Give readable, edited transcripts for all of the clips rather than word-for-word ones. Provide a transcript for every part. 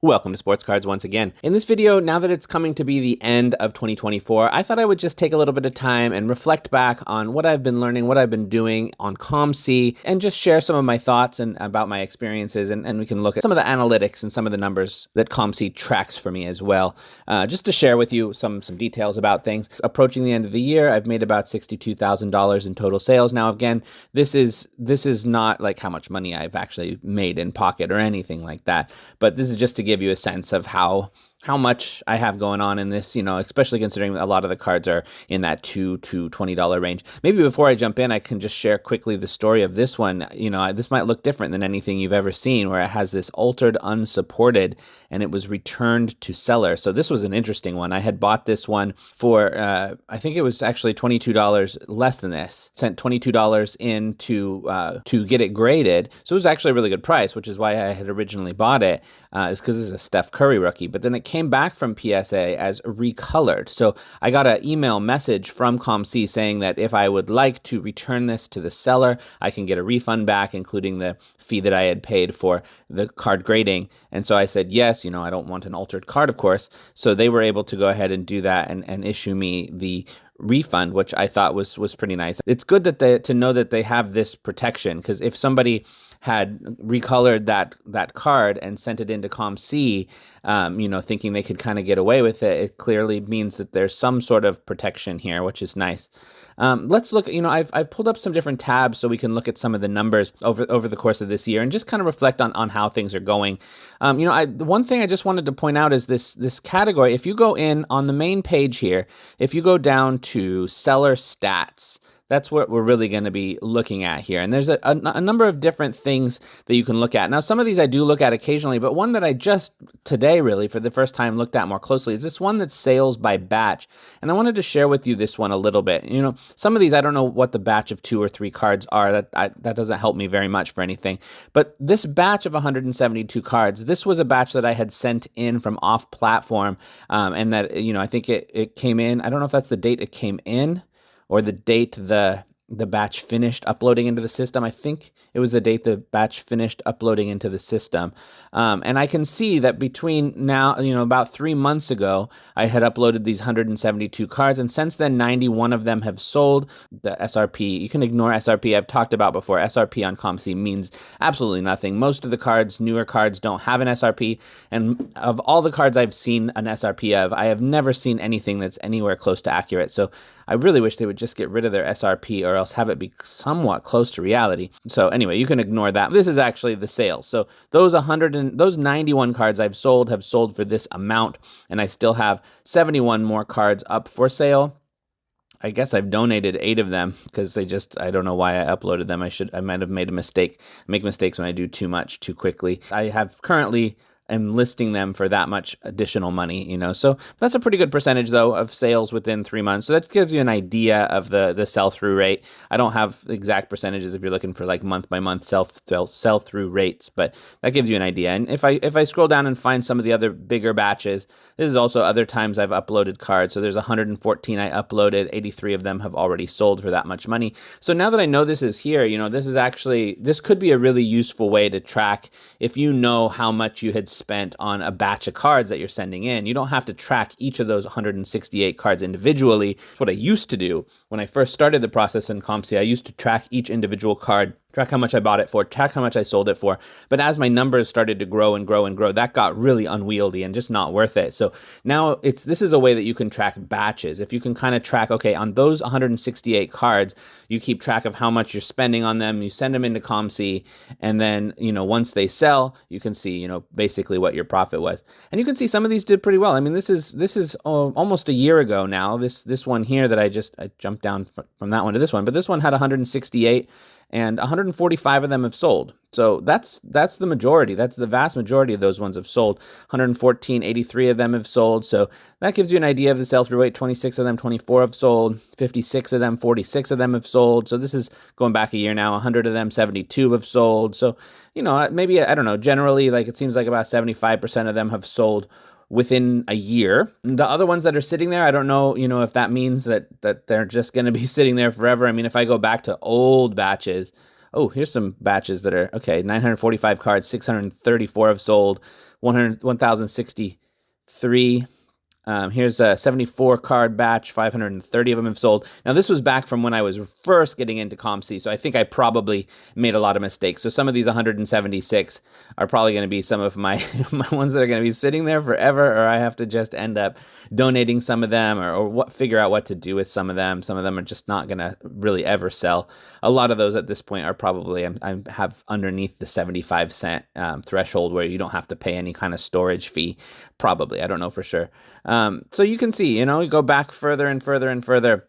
Welcome to Sports Cards once again. In this video, now that it's coming to be the end of 2024, I thought I would just take a little bit of time and reflect back on what I've been learning, what I've been doing on COMC, and just share some of my thoughts and about my experiences, and we can look at some of the analytics and some of the numbers that COMC tracks for me as well, just to share with you some details about things. Approaching the end of the year, I've made about $62,000 in total sales. Now, again, this is not like how much money I've actually made in pocket or anything like that, but this is just to give you a sense of how much I have going on in this, especially considering a lot of the cards are in that $2 to $20 range. Maybe before I jump in, I can just share quickly the story of this one. This might look different than anything you've ever seen, where it has this altered unsupported and it was returned to seller. So this was an interesting one. I had bought this one for, I think it was actually $22 less than this. Sent $22 in to get it graded. So it was actually a really good price, which is why I had originally bought it. It's because it's a Steph Curry rookie. But then it came back from PSA as recolored. So I got an email message from COMC saying that if I would like to return this to the seller, I can get a refund back, including the fee that I had paid for the card grading. And so I said, yes, I don't want an altered card, of course. So they were able to go ahead and do that and issue me the refund, which I thought was pretty nice. It's good that to know that they have this protection, because if somebody had recolored that card and sent it into COMC, thinking they could kind of get away with it, it clearly means that there's some sort of protection here, which is nice. Let's look, I've pulled up some different tabs so we can look at some of the numbers over the course of this year and just kind of reflect on how things are going. The one thing I just wanted to point out is this category. If you go in on the main page here, if you go down to seller stats, that's what we're really going to be looking at here. And there's a number of different things that you can look at. Now, some of these I do look at occasionally, but one that I just today really for the first time looked at more closely is this one that's sales by batch. And I wanted to share with you this one a little bit. Some of these, I don't know what the batch of 2 or 3 cards are. That doesn't help me very much for anything. But this batch of 172 cards, this was a batch that I had sent in from off platform. And that, I think it came in. I don't know if that's the date it came in, or the date the batch finished uploading into the system. I think it was the date the batch finished uploading into the system. And I can see that between now, about 3 months ago, I had uploaded these 172 cards. And since then, 91 of them have sold. The SRP, you can ignore SRP. I've talked about before. SRP on COMC means absolutely nothing. Most of the cards, newer cards, don't have an SRP. And of all the cards I've seen an SRP of, I have never seen anything that's anywhere close to accurate. So I really wish they would just get rid of their SRP or else have it be somewhat close to reality. So anyway, you can ignore that. This is actually the sales. So those 91 cards I've sold have sold for this amount, and I still have 71 more cards up for sale. I guess I've donated 8 of them because I don't know why I uploaded them. I might have made a mistake. I make mistakes when I do too much too quickly. I have currently am listing them for that much additional money, So that's a pretty good percentage, though, of sales within 3 months. So that gives you an idea of the sell-through rate. I don't have exact percentages if you're looking for like month-by-month sell-through rates, but that gives you an idea. And if I scroll down and find some of the other bigger batches, this is also other times I've uploaded cards. So there's 114 I uploaded. 83 of them have already sold for that much money. So now that I know this is here, this could be a really useful way to track if you know how much you had spent on a batch of cards that you're sending in. You don't have to track each of those 168 cards individually. That's what I used to do when I first started the process in COMC. I used to track each individual card, track how much I bought it for, track how much I sold it for. But as my numbers started to grow and grow and grow, that got really unwieldy and just not worth it. So now this is a way that you can track batches. If you can kind of track, okay, on those 168 cards, you keep track of how much you're spending on them, you send them into COMC, and then, once they sell, you can see, basically what your profit was. And you can see some of these did pretty well. I mean, this is almost a year ago now. This one here that I jumped down from that one to this one, but this one had 168. And 145 of them have sold. So that's the majority. That's the vast majority of those ones have sold. 114, 83 of them have sold. So that gives you an idea of the sell-through rate. 26 of them, 24 have sold. 56 of them, 46 of them have sold. So this is going back a year now. 100 of them, 72 have sold. So, maybe, I don't know, generally, like it seems like about 75% of them have sold within a year. The other ones that are sitting there, I don't know, if that means that they're just going to be sitting there forever. I mean, if I go back to old batches, oh, here's some batches that are, okay, 945 cards, 634 have sold, 1063. Here's a 74 card batch, 530 of them have sold. Now, this was back from when I was first getting into COMC, so I think I probably made a lot of mistakes. So some of these 176 are probably going to be some of my ones that are going to be sitting there forever, or I have to just end up donating some of them, or figure out what to do with some of them. Some of them are just not going to really ever sell. A lot of those at this point are probably, I have underneath the 75-cent threshold where you don't have to pay any kind of storage fee. Probably, I don't know for sure. So you can see, you go back further and further and further.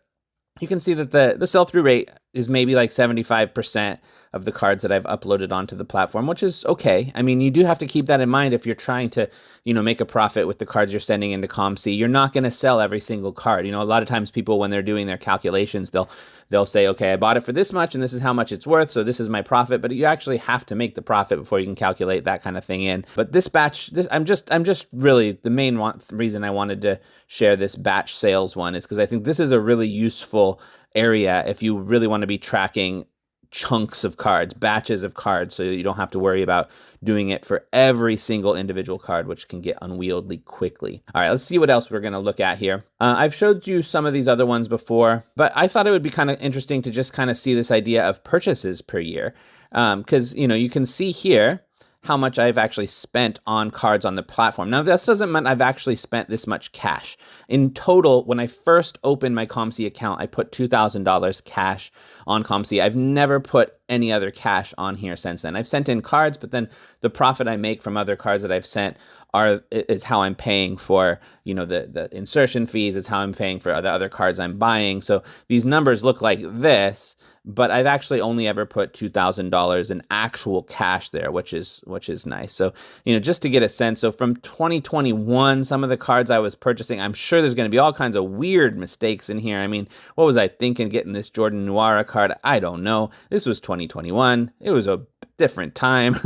You can see that the sell-through rate is maybe like 75% of the cards that I've uploaded onto the platform, which is okay. I mean, you do have to keep that in mind if you're trying to, make a profit with the cards you're sending into COMC. You're not going to sell every single card. A lot of times people, when they're doing their calculations, they'll say, okay, I bought it for this much and this is how much it's worth, so this is my profit. But you actually have to make the profit before you can calculate that kind of thing in. But this batch, I'm just really, the main reason I wanted to share this batch sales one is because I think this is a really useful area if you really want to be tracking chunks of cards, batches of cards, so you don't have to worry about doing it for every single individual card, which can get unwieldy quickly. All right, let's see what else we're going to look at here. I've showed you some of these other ones before, but I thought it would be kind of interesting to just kind of see this idea of purchases per year, because you can see here how much I've actually spent on cards on the platform. Now, this doesn't mean I've actually spent this much cash. In total, when I first opened my COMC account, I put $2,000 cash on COMC. I've never put any other cash on here since then. I've sent in cards, but then the profit I make from other cards that I've sent is how I'm paying for, the insertion fees, is how I'm paying for the other cards I'm buying. So these numbers look like this, but I've actually only ever put $2,000 in actual cash there, which is nice. So, just to get a sense, so from 2021, some of the cards I was purchasing, I'm sure there's going to be all kinds of weird mistakes in here. I mean, what was I thinking getting this Jordan Nwora card? I don't know. This was 2021. It was a different time,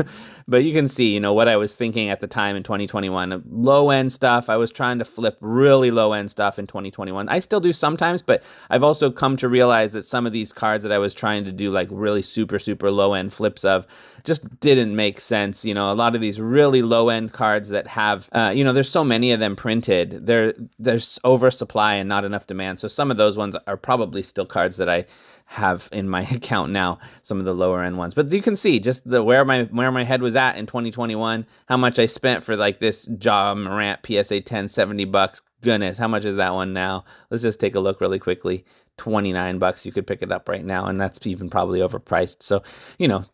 but you can see, what I was thinking at the time in 2021. Low-end stuff. I was trying to flip really low-end stuff in 2021. I still do sometimes, but I've also come to realize that some of these cards that I was trying to do like really super, super low-end flips of just didn't make sense. A lot of these really low-end cards that have, there's so many of them printed. There's oversupply and not enough demand. So some of those ones are probably still cards that I have in my account now, some of the lower end ones. But you can see just where my head was at in 2021, how much I spent for like this Ja Morant PSA 10, $70. Goodness, how much is that one now? Let's just take a look really quickly. $29. You could pick it up right now, and that's even probably overpriced. So,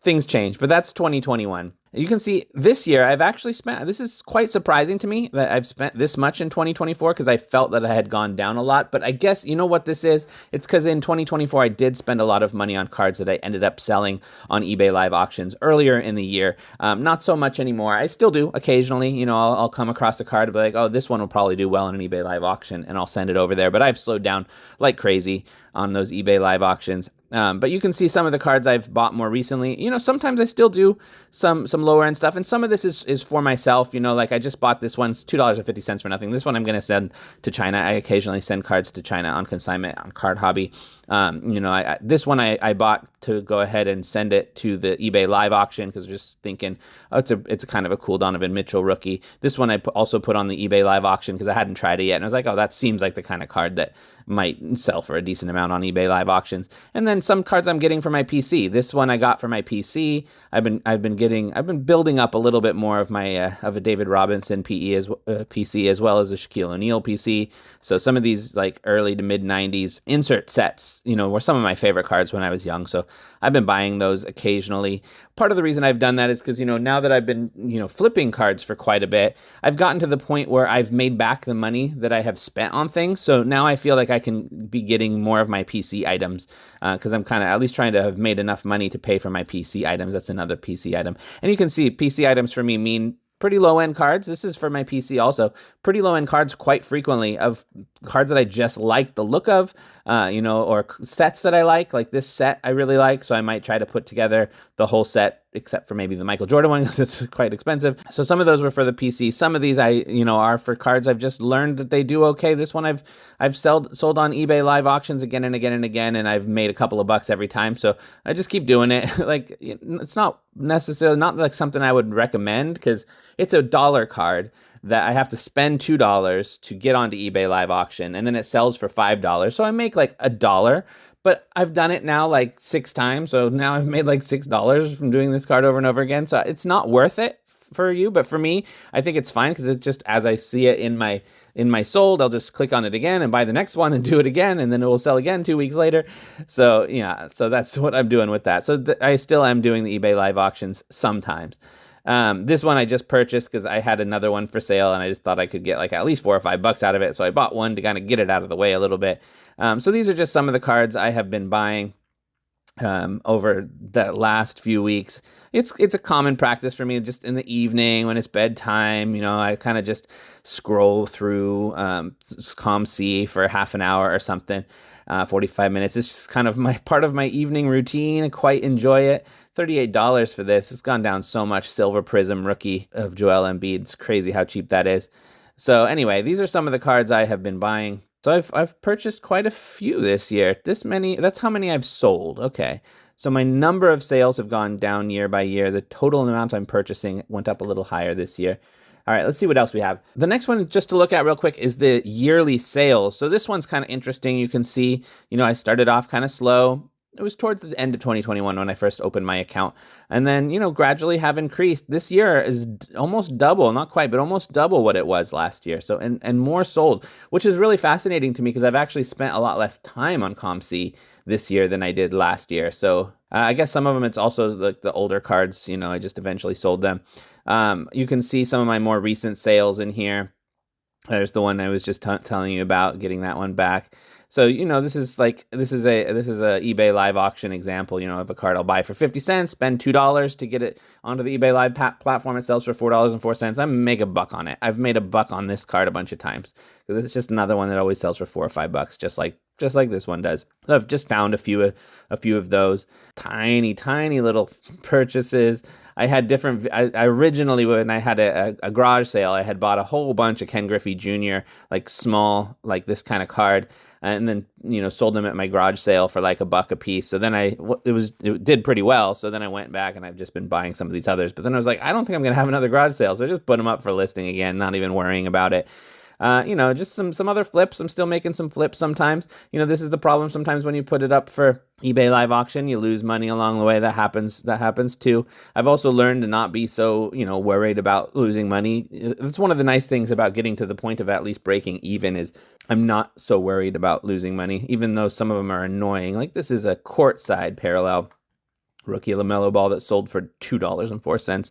things change, but that's 2021. You can see this year I've actually spent, this is quite surprising to me that I've spent this much in 2024 because I felt that I had gone down a lot. But I guess, what this is? It's because in 2024 I did spend a lot of money on cards that I ended up selling on eBay live auctions earlier in the year. Not so much anymore. I still do occasionally. I'll come across a card and be like, oh, this one will probably do well in an eBay live auction, and I'll send it over there. But I've slowed down like crazy on those eBay live auctions. But you can see some of the cards I've bought more recently. Sometimes I still do some lower end stuff, and some of this is for myself. Like I just bought this one, it's $2.50 for nothing. This one I'm going to send to China. I occasionally send cards to China on consignment on Card Hobby. This one I bought to go ahead and send it to the eBay live auction because I'm just thinking, oh, it's a kind of a cool Donovan Mitchell rookie. This one I also put on the eBay live auction because I hadn't tried it yet, and I was like, oh, that seems like the kind of card that might sell for a decent amount on eBay live auctions. And then some cards I'm getting for my PC. This one I got for my PC. I've been building up a little bit more of my of a David Robinson PC as well as a Shaquille O'Neal PC. So some of these like early to mid 90s insert sets, were some of my favorite cards when I was young. So I've been buying those occasionally. Part of the reason I've done that is because, now that I've been, flipping cards for quite a bit, I've gotten to the point where I've made back the money that I have spent on things. So now I feel like I can be getting more of my PC items because I'm kind of at least trying to have made enough money to pay for my PC items. That's another PC item. And you can see PC items for me mean pretty low-end cards. This is for my PC also. Pretty low-end cards quite frequently of cards that I just like the look of, or sets that I like this set I really like. So I might try to put together the whole set except for maybe the Michael Jordan one because it's quite expensive. So some of those were for the PC. Some of these are for cards I've just learned that they do okay. This one I've sold on eBay live auctions again and again and again, and I've made a couple of bucks every time. So I just keep doing it. Like, it's not necessarily not like something I would recommend because it's a dollar card that I have to spend $2 to get onto eBay live auction, and then it sells for $5. So I make like $1, but I've done it now like 6 times. So now I've made like $6 from doing this card over and over again. So it's not worth it for you, but for me, I think it's fine because it's just as I see it in my sold, I'll just click on it again and buy the next one and do it again, and then it will sell again 2 weeks later. So yeah, so that's what I'm doing with that. So I still am doing the eBay live auctions sometimes. This one I just purchased because I had another one for sale and I just thought I could get like at least $4 or $5 out of it. So I bought one to kind of get it out of the way a little bit. So these are just some of the cards I have been buying over the last few weeks. It's a common practice for me just in the evening when it's bedtime. I kind of just scroll through COMC for half an hour or something, 45 minutes. It's just kind of part of my evening routine. I quite enjoy it. $38 for this. It's gone down so much. Silver Prism rookie of Joel Embiid. It's crazy how cheap that is. So anyway, these are some of the cards I have been buying. So I've purchased quite a few this year. This many, that's how many I've sold. Okay. So my number of sales have gone down year by year. The total amount I'm purchasing went up a little higher this year. All right, let's see what else we have. The next one, just to look at real quick, is the yearly sales. So this one's kind of interesting. You can see, I started off kind of slow. It was towards the end of 2021 when I first opened my account. And then, gradually have increased. This year is almost double, not quite, but almost double what it was last year. So, and more sold, which is really fascinating to me because I've actually spent a lot less time on COMC this year than I did last year. So I guess some of them, it's also like the older cards, I just eventually sold them. You can see some of my more recent sales in here. There's the one I was just telling you about, getting that one back. So, this is a eBay live auction example, of a card I'll buy for 50 cents, spend $2 to get it onto the eBay live platform. It sells for $4.04. I make a buck on it. I've made a buck on this card a bunch of times because it's just another one that always sells for $4 or $5, just like this one does. So I've just found a few of those tiny little purchases. I had I originally, when I had a garage sale, I had bought a whole bunch of Ken Griffey Jr., like small, like this kind of card, and then, sold them at my garage sale for like $1 a piece. So then it did pretty well. So then I went back and I've just been buying some of these others, but then I was like, I don't think I'm going to have another garage sale. So I just put them up for listing again, not even worrying about it. Just some other flips. I'm still making some flips sometimes. This is the problem sometimes when you put it up for eBay live auction, you lose money along the way. That happens too. I've also learned to not be so, worried about losing money. That's one of the nice things about getting to the point of at least breaking even is I'm not so worried about losing money, even though some of them are annoying. Like this is a courtside parallel rookie LaMelo ball that sold for $2.04 on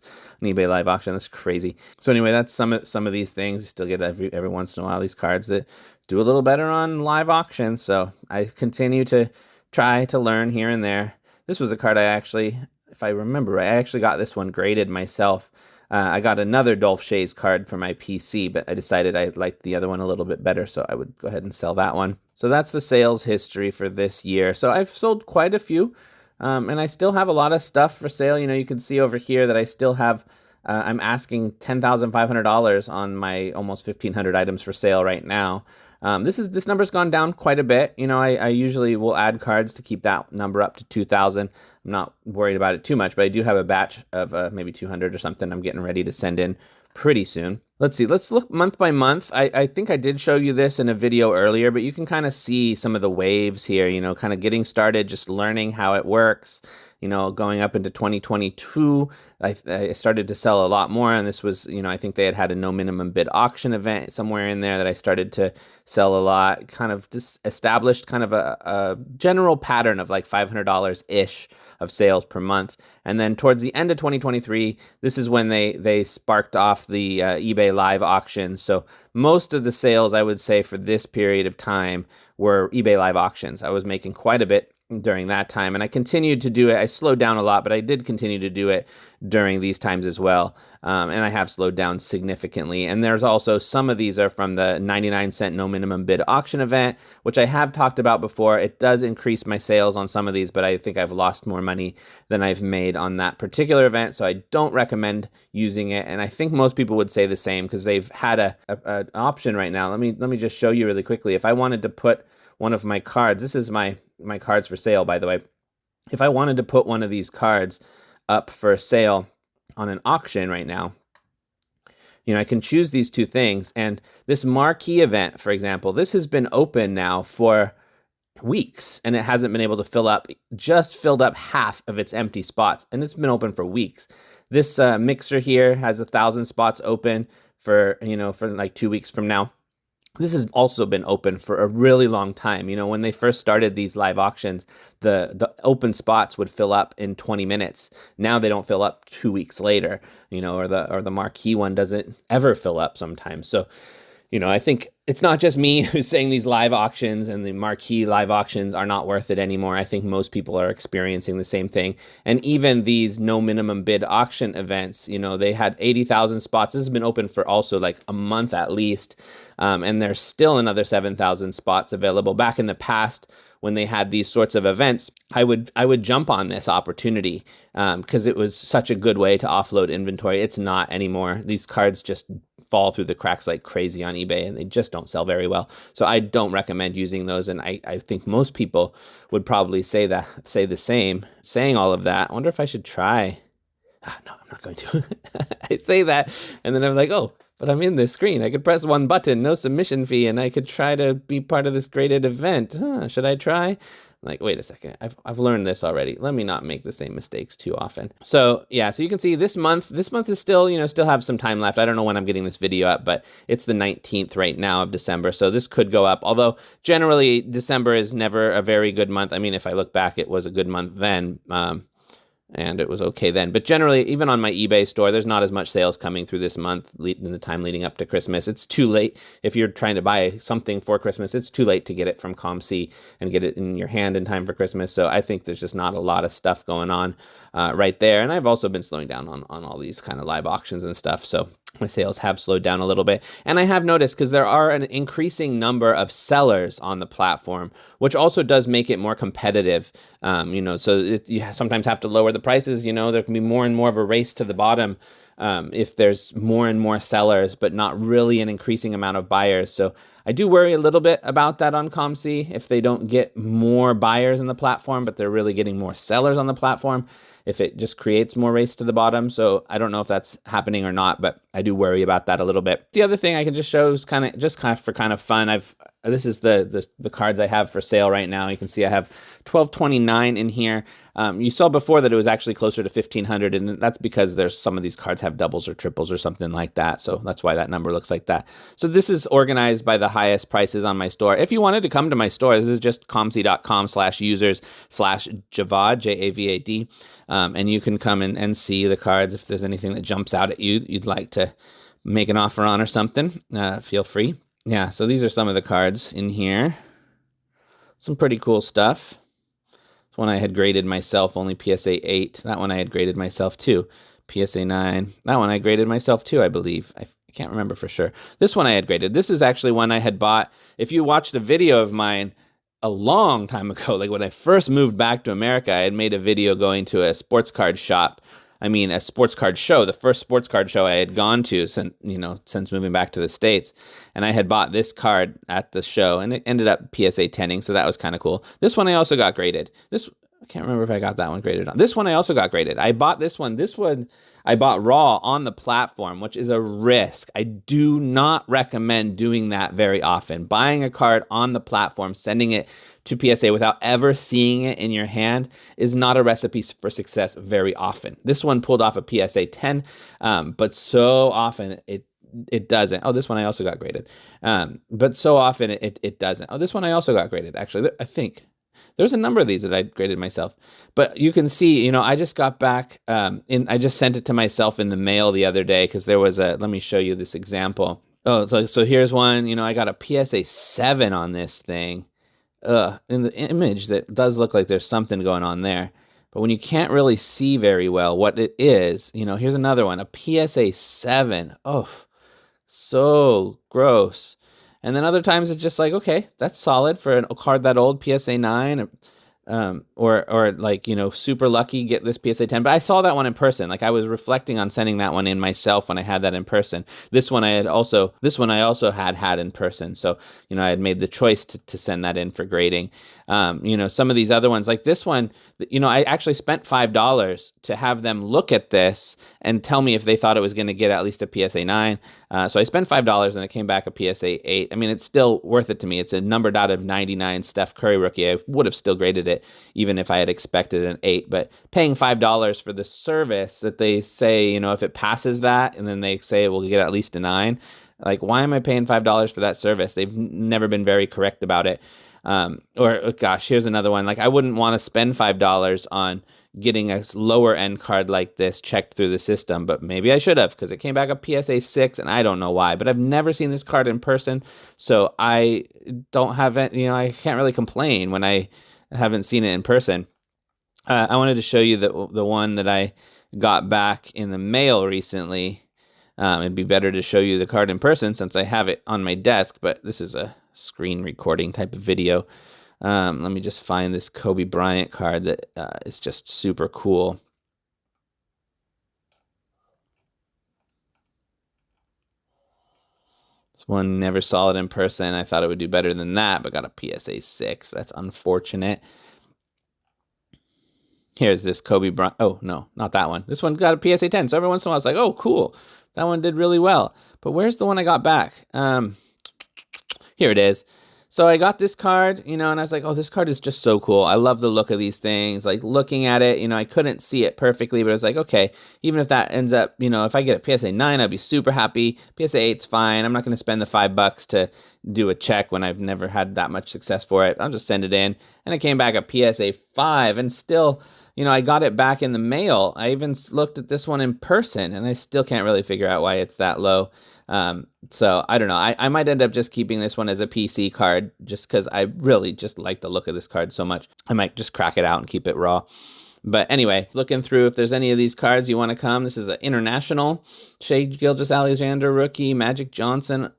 eBay live auction. That's crazy. So anyway, that's some of these things. You still get every once in a while these cards that do a little better on live auction. So I continue to try to learn here and there. This was a card I actually, if I remember right, I actually got this one graded myself. I got another Dolph Schayes card for my PC, but I decided I liked the other one a little bit better, so I would go ahead and sell that one. So that's the sales history for this year. So I've sold quite a few. And I still have a lot of stuff for sale. You can see over here that I still have, I'm asking $10,500 on my almost 1,500 items for sale right now. This number's gone down quite a bit. I usually will add cards to keep that number up to 2,000. I'm not worried about it too much, but I do have a batch of maybe 200 or something I'm getting ready to send in pretty soon. Let's see, let's look month by month. I think I did show you this in a video earlier, but you can kind of see some of the waves here, kind of getting started, just learning how it works. Going up into 2022, I started to sell a lot more, and this was, I think they had a no minimum bid auction event somewhere in there that I started to sell a lot, kind of just established kind of a general pattern of like $500-ish of sales per month. And then towards the end of 2023, this is when they sparked off the eBay live auction. So most of the sales, I would say, for this period of time were eBay live auctions. I was making quite a bit during that time. And I continued to do it. I slowed down a lot, but I did continue to do it during these times as well. And I have slowed down significantly. And there's also some of these are from the 99-cent no minimum bid auction event, which I have talked about before. It does increase my sales on some of these, but I think I've lost more money than I've made on that particular event. So I don't recommend using it. And I think most people would say the same because they've had an option right now. Let me just show you really quickly. If I wanted to put one of my cards, this is my cards for sale, by the way. If I wanted to put one of these cards up for sale on an auction right now, I can choose these two things. And this marquee event, for example, this has been open now for weeks and it hasn't been able to fill up, just filled up half of its empty spots. And it's been open for weeks. This mixer here has 1,000 spots open for like 2 weeks from now. This has also been open for a really long time. When they first started these live auctions, the open spots would fill up in 20 minutes. Now they don't fill up 2 weeks later, or the marquee one doesn't ever fill up sometimes. So, I think it's not just me who's saying these live auctions and the marquee live auctions are not worth it anymore. I think most people are experiencing the same thing. And even these no minimum bid auction events, they had 80,000 spots. This has been open for also like a month at least. And there's still another 7,000 spots available. Back in the past, when they had these sorts of events, I would jump on this opportunity because it was such a good way to offload inventory. It's not anymore. These cards just fall through the cracks like crazy on eBay and they just don't sell very well. So I don't recommend using those. And I think most people would probably say the same. Saying all of that, I wonder if I should try. No, I'm not going to. I say that and then I'm like, oh, but I'm in this screen. I could press one button, no submission fee, and I could try to be part of this graded event. Should I try? Like, wait a second, I've learned this already. Let me not make the same mistakes too often. So yeah, so you can see this month is still, still have some time left. I don't know when I'm getting this video up, but it's the 19th right now of December. So this could go up, although generally December is never a very good month. I mean, if I look back, it was a good month then. And it was okay then. But generally, even on my eBay store, there's not as much sales coming through this month in the time leading up to Christmas. It's too late. If you're trying to buy something for Christmas, it's too late to get it from COMC and get it in your hand in time for Christmas. So I think there's just not a lot of stuff going on right there. And I've also been slowing down on all these kind of live auctions and stuff. So my sales have slowed down a little bit. And I have noticed because there are an increasing number of sellers on the platform, which also does make it more competitive. So you sometimes have to lower the prices. There can be more and more of a race to the bottom if there's more and more sellers, but not really an increasing amount of buyers. So I do worry a little bit about that on COMC if they don't get more buyers on the platform, but they're really getting more sellers on the platform, if it just creates more race to the bottom. So I don't know if that's happening or not, but I do worry about that a little bit. The other thing I can just show is kind of fun. This is the cards I have for sale right now. You can see I have 1229 in here. You saw before that it was actually closer to 1500, and that's because there's some of these cards have doubles or triples or something like that. So that's why that number looks like that. So this is organized by the highest prices on my store. If you wanted to come to my store, this is just comc.com/users/Javad, Javad. And you can come and see the cards. If there's anything that jumps out at you'd like to make an offer on or something, feel free. Yeah, so these are some of the cards in here. Some pretty cool stuff. This one I had graded myself, only PSA 8. That one I had graded myself too. PSA 9. That one I graded myself too, I believe. I can't remember for sure. This one I had graded. This is actually one I had bought. If you watched a video of mine a long time ago, like when I first moved back to America, I had made a video going to a sports card shop. A sports card show, the first sports card show I had gone to since moving back to the States. And I had bought this card at the show and it ended up PSA 10ing. So that was kind of cool. This one I also got graded. I can't remember if I got that one graded on. This one I also got graded. I bought this one. This one I bought raw on the platform, which is a risk. I do not recommend doing that very often. Buying a card on the platform, sending it to PSA without ever seeing it in your hand is not a recipe for success very often. This one pulled off a PSA 10, but so often it doesn't. Oh, this one I also got graded. But so often it doesn't. Oh, this one I also got graded. Actually, I think there's a number of these that I graded myself, but you can see, I just got back I just sent it to myself in the mail the other day because there was let me show you this example. Oh, so here's one, I got a PSA 7 on this thing. in the image, that does look like there's something going on there. But when you can't really see very well what it is, here's another one, a PSA 7. Oh, so gross. And then other times it's just like, okay, that's solid for a card that old, PSA 9. Or like, super lucky, get this PSA 10. But I saw that one in person. Like, I was reflecting on sending that one in myself when I had that in person. This one I also had in person. So, I had made the choice to send that in for grading. Some of these other ones, like this one, I actually spent $5 to have them look at this and tell me if they thought it was going to get at least a PSA 9. So I spent $5 and it came back a PSA 8. I mean, it's still worth it to me. It's a numbered out of 99 Steph Curry rookie. I would have still graded it even if I had expected an 8. But paying $5 for the service that they say, if it passes that, and then they say it will get at least a 9, like, why am I paying $5 for that service? They've never been very correct about it. Or gosh, here's another one. Like, I wouldn't want to spend $5 on getting a lower end card like this checked through the system, but maybe I should have, because it came back a PSA 6 and I don't know why. But I've never seen this card in person, so I don't have it. I can't really complain when I haven't seen it in person. I wanted to show you the one that I got back in the mail recently. It'd be better to show you the card in person since I have it on my desk, but this is a screen recording type of video. Let me just find this Kobe Bryant card that is just super cool. This one, never saw it in person. I thought it would do better than that, but got a PSA 6. That's unfortunate. Here's this Kobe Bryant. Oh, no, not that one. This one got a PSA 10. So every once in a while, it's like, oh, cool. That one did really well. But where's the one I got back? Here it is. So I got this card, and I was like, oh, this card is just so cool. I love the look of these things. Like, looking at it, I couldn't see it perfectly, but I was like, okay, even if that ends up, if I get a PSA 9, I'd be super happy. PSA 8's fine. I'm not going to spend the $5 to do a check when I've never had that much success for it. I'll just send it in. And it came back a PSA 5, and still, I got it back in the mail. I even looked at this one in person, and I still can't really figure out why it's that low. So I don't know. I might end up just keeping this one as a PC card just because I really just like the look of this card so much. I might just crack it out and keep it raw. But anyway, looking through, if there's any of these cards you want to come, this is an international Shai Gilgeous-Alexander rookie, Magic Johnson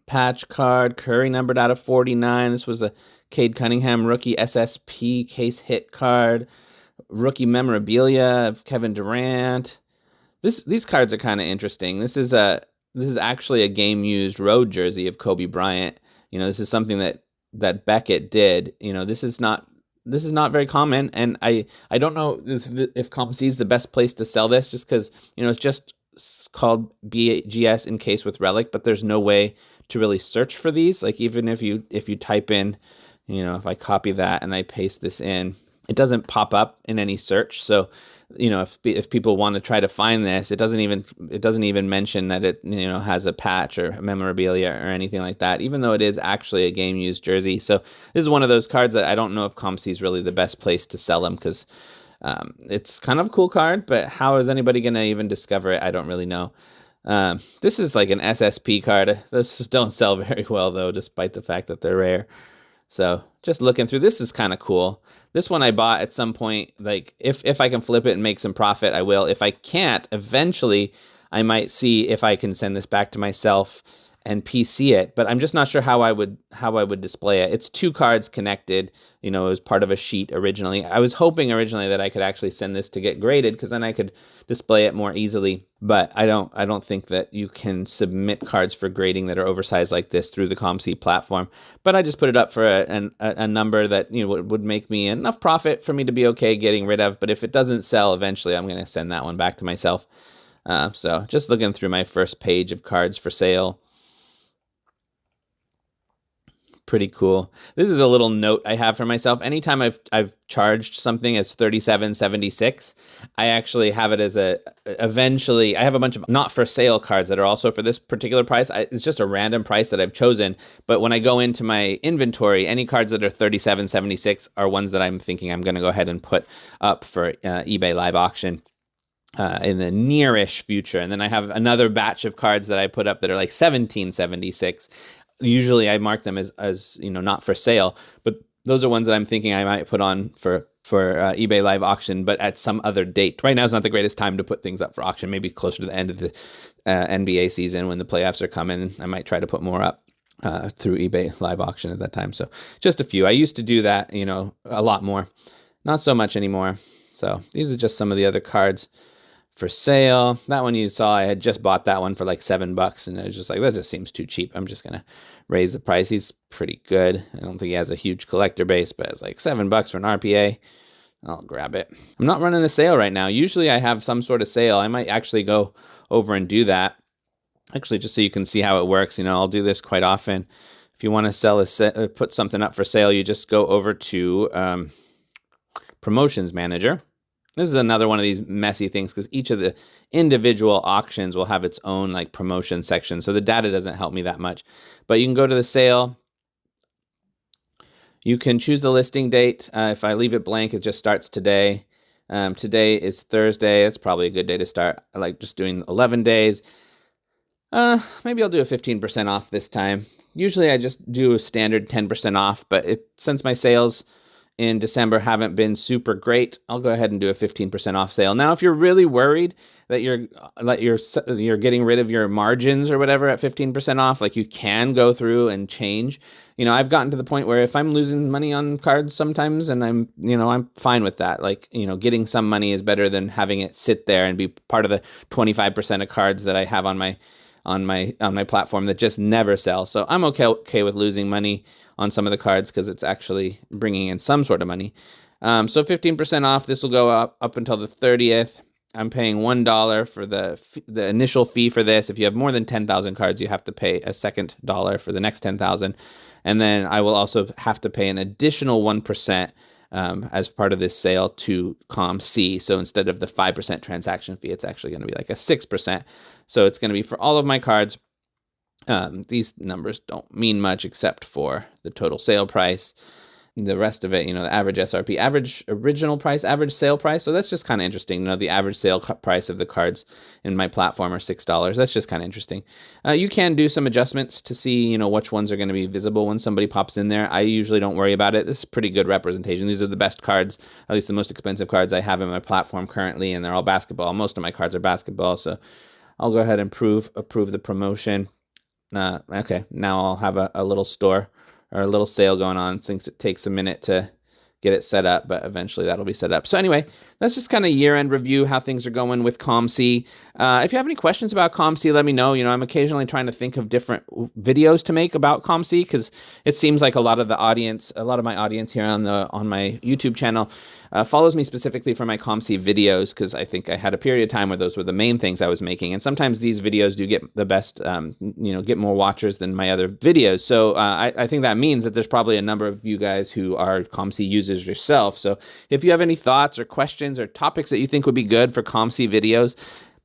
patch card, Curry numbered out of 49. This was a Cade Cunningham rookie SSP case hit card, rookie memorabilia of Kevin Durant. These cards are kind of interesting. This is actually a game-used road jersey of Kobe Bryant. This is something that Beckett did. This is not very common, and I don't know if COMC is the best place to sell this, just because it's just called BGS encased with relic, but there's no way to really search for these. Like, even if you type in, if I copy that and I paste this in, it doesn't pop up in any search. So, if people want to try to find this, it doesn't even mention that it has a patch or memorabilia or anything like that, even though it is actually a game used jersey. So this is one of those cards that I don't know if COMC is really the best place to sell them, because it's kind of a cool card, but how is anybody going to even discover it? I don't really know. This is like an SSP card. Those just don't sell very well, though, despite the fact that they're rare. So just looking through, this is kind of cool. This one I bought at some point. Like, if I can flip it and make some profit, I will. If I can't, eventually I might see if I can send this back to myself and PC it, but I'm just not sure how I would display it. It's 2 cards connected, it was part of a sheet originally. I was hoping originally that I could actually send this to get graded, because then I could display it more easily, but I don't think that you can submit cards for grading that are oversized like this through the COMC platform. But I just put it up for a number that would make me enough profit for me to be okay getting rid of. But if it doesn't sell, eventually I'm going to send that one back to myself. So just looking through my first page of cards for sale. Pretty cool. This is a little note I have for myself. Anytime I've charged something as $37.76, I actually have it as eventually I have a bunch of not for sale cards that are also for this particular price. It's just a random price that I've chosen. But when I go into my inventory, any cards that are $37.76 are ones that I'm thinking I'm going to go ahead and put up for eBay live auction in the nearish future. And then I have another batch of cards that I put up that are like $17.76. usually I mark them as not for sale, but those are ones that I'm thinking I might put on for eBay live auction, but at some other date. Right now is not the greatest time to put things up for auction. Maybe closer to the end of the NBA season when the playoffs are coming, I might try to put more up through eBay live auction at that time. So just a few. I used to do that, a lot more. Not so much anymore. So these are just some of the other cards for sale. That one you saw, I had just bought that one for like $7, and I was just like, that just seems too cheap. I'm just gonna raise the price. He's pretty good. I don't think he has a huge collector base, but it's like $7 for an RPA. I'll grab it. I'm not running a sale right now. Usually I have some sort of sale. I might actually go over and do that. Actually, just so you can see how it works, I'll do this quite often. If you want to put something up for sale, you just go over to Promotions Manager. This is another one of these messy things because each of the individual auctions will have its own like promotion section. So the data doesn't help me that much. But you can go to the sale. You can choose the listing date. If I leave it blank, it just starts today. Today is Thursday. That's probably a good day to start. I like just doing 11 days. Maybe I'll do a 15% off this time. Usually I just do a standard 10% off, but since my sales in December haven't been super great, I'll go ahead and do a 15% off sale. Now, if you're really worried that you're getting rid of your margins or whatever at 15% off, like you can go through and change. I've gotten to the point where if I'm losing money on cards sometimes, and I'm fine with that. Like, getting some money is better than having it sit there and be part of the 25% of cards that I have on my platform that just never sell. So I'm okay with losing money on some of the cards because it's actually bringing in some sort of money. So 15% off. This will go up until the 30th. I'm paying $1 for the initial fee for this. If you have more than 10,000 cards, you have to pay a second dollar for the next 10,000. And then I will also have to pay an additional 1% as part of this sale to COMC. So instead of the 5% transaction fee, it's actually going to be like a 6%. So it's going to be for all of my cards. These numbers don't mean much except for the total sale price. The rest of it, the average SRP, average original price, average sale price. So that's just kind of interesting. The average sale price of the cards in my platform are $6. That's just kind of interesting. You can do some adjustments to see, which ones are going to be visible when somebody pops in there. I usually don't worry about it. This is pretty good representation. These are the best cards, at least the most expensive cards I have in my platform currently, and they're all basketball. Most of my cards are basketball, so I'll go ahead and approve the promotion. Okay, now I'll have a little store or a little sale going on. Thinks it takes a minute to get it set up, but eventually that'll be set up. So anyway, that's just kind of year-end review, how things are going with COMC. If you have any questions about COMC, let me know. I'm occasionally trying to think of different videos to make about COMC because it seems like a lot of my audience here on my YouTube channel follows me specifically for my COMC videos because I think I had a period of time where those were the main things I was making. And sometimes these videos do get the best, get more watchers than my other videos. So I think that means that there's probably a number of you guys who are COMC users yourself. So if you have any thoughts or questions or topics that you think would be good for COMC videos,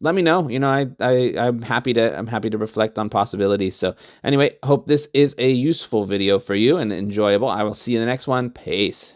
let me know. I'm happy to reflect on possibilities. So anyway, hope this is a useful video for you and enjoyable. I will see you in the next one. Peace.